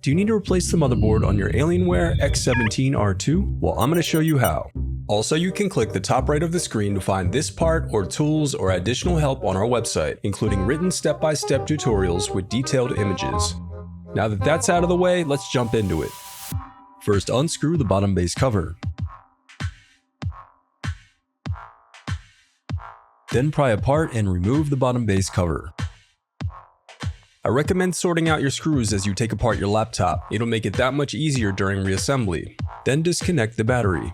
Do you need to replace the motherboard on your Alienware x17 R2? Well, I'm going to show you how. Also, you can click the top right of the screen to find this part or tools or additional help on our website, including written step-by-step tutorials with detailed images. Now that that's out of the way, let's jump into it. First, unscrew the bottom base cover. Then pry apart and remove the bottom base cover. I recommend sorting out your screws as you take apart your laptop. It'll make it that much easier during reassembly. Then disconnect the battery.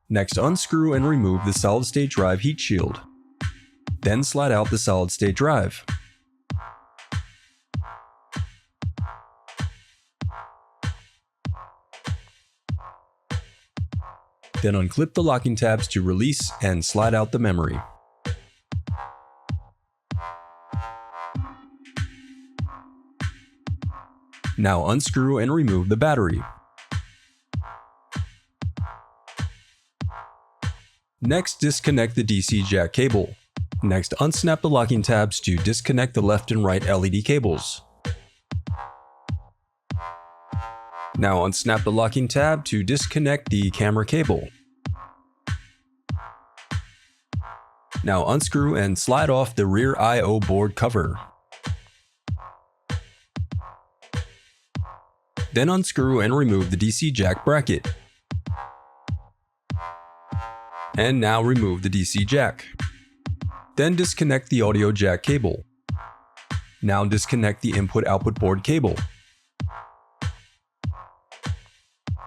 Next, unscrew and remove the solid-state drive heat shield. Then slide out the solid-state drive. Then unclip the locking tabs to release and slide out the memory. Now unscrew and remove the battery. Next, disconnect the DC jack cable. Next, unsnap the locking tabs to disconnect the left and right LED cables. Now unsnap the locking tab to disconnect the camera cable. Now unscrew and slide off the rear I/O board cover. Then unscrew and remove the DC jack bracket. And now remove the DC jack. Then disconnect the audio jack cable. Now disconnect the input-output board cable.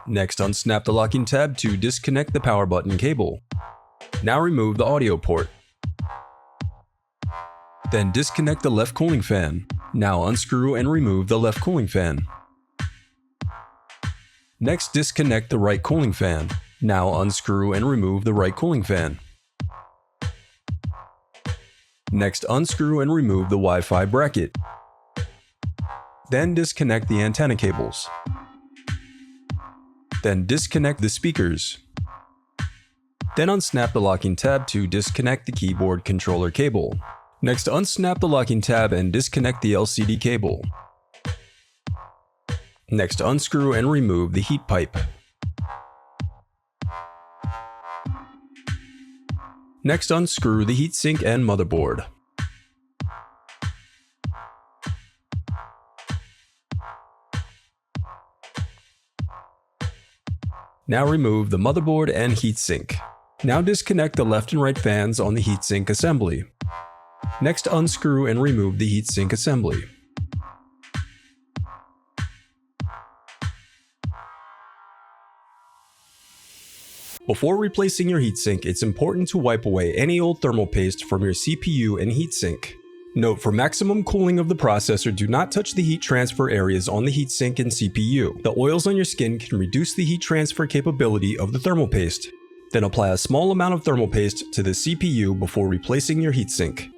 Next, unsnap the locking tab to disconnect the power button cable. Now remove the audio port. Then disconnect the left cooling fan. Now unscrew and remove the left cooling fan. Next, disconnect the right cooling fan. Now unscrew and remove the right cooling fan. Next, unscrew and remove the Wi-Fi bracket. Then disconnect the antenna cables. Then disconnect the speakers. Then unsnap the locking tab to disconnect the keyboard controller cable. Next, unsnap the locking tab and disconnect the LCD cable. Next, unscrew and remove the heat pipe. Next, unscrew the heatsink and motherboard. Now remove the motherboard and heatsink. Now disconnect the left and right fans on the heatsink assembly. Next, unscrew and remove the heatsink assembly. Before replacing your heatsink, it's important to wipe away any old thermal paste from your CPU and heatsink. Note, for maximum cooling of the processor, do not touch the heat transfer areas on the heatsink and CPU. The oils on your skin can reduce the heat transfer capability of the thermal paste. Then apply a small amount of thermal paste to the CPU before replacing your heatsink.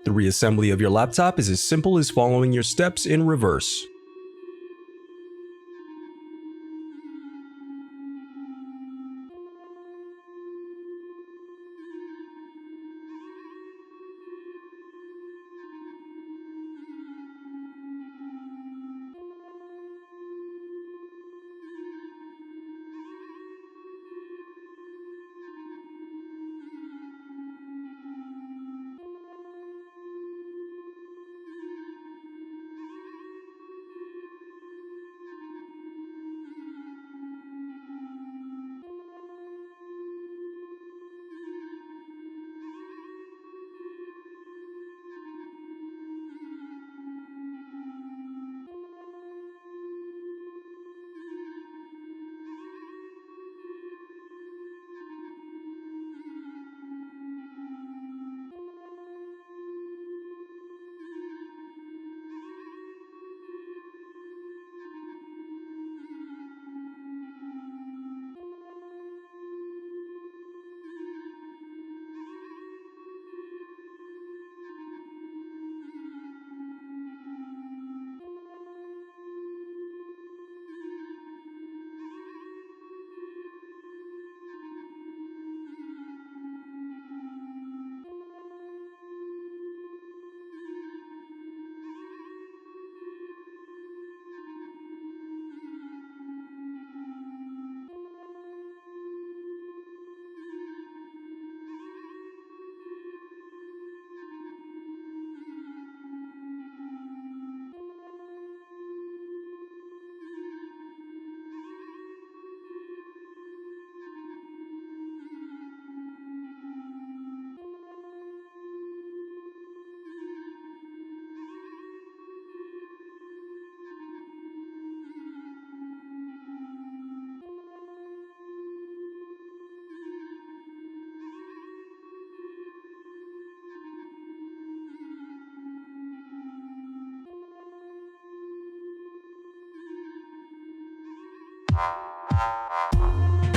The reassembly of your laptop is as simple as following your steps in reverse.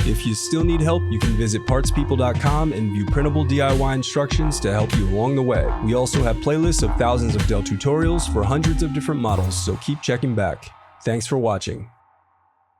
If you still need help, you can visit partspeople.com and view printable DIY instructions to help you along the way. We also have playlists of thousands of Dell tutorials for hundreds of different models, so keep checking back. Thanks for watching.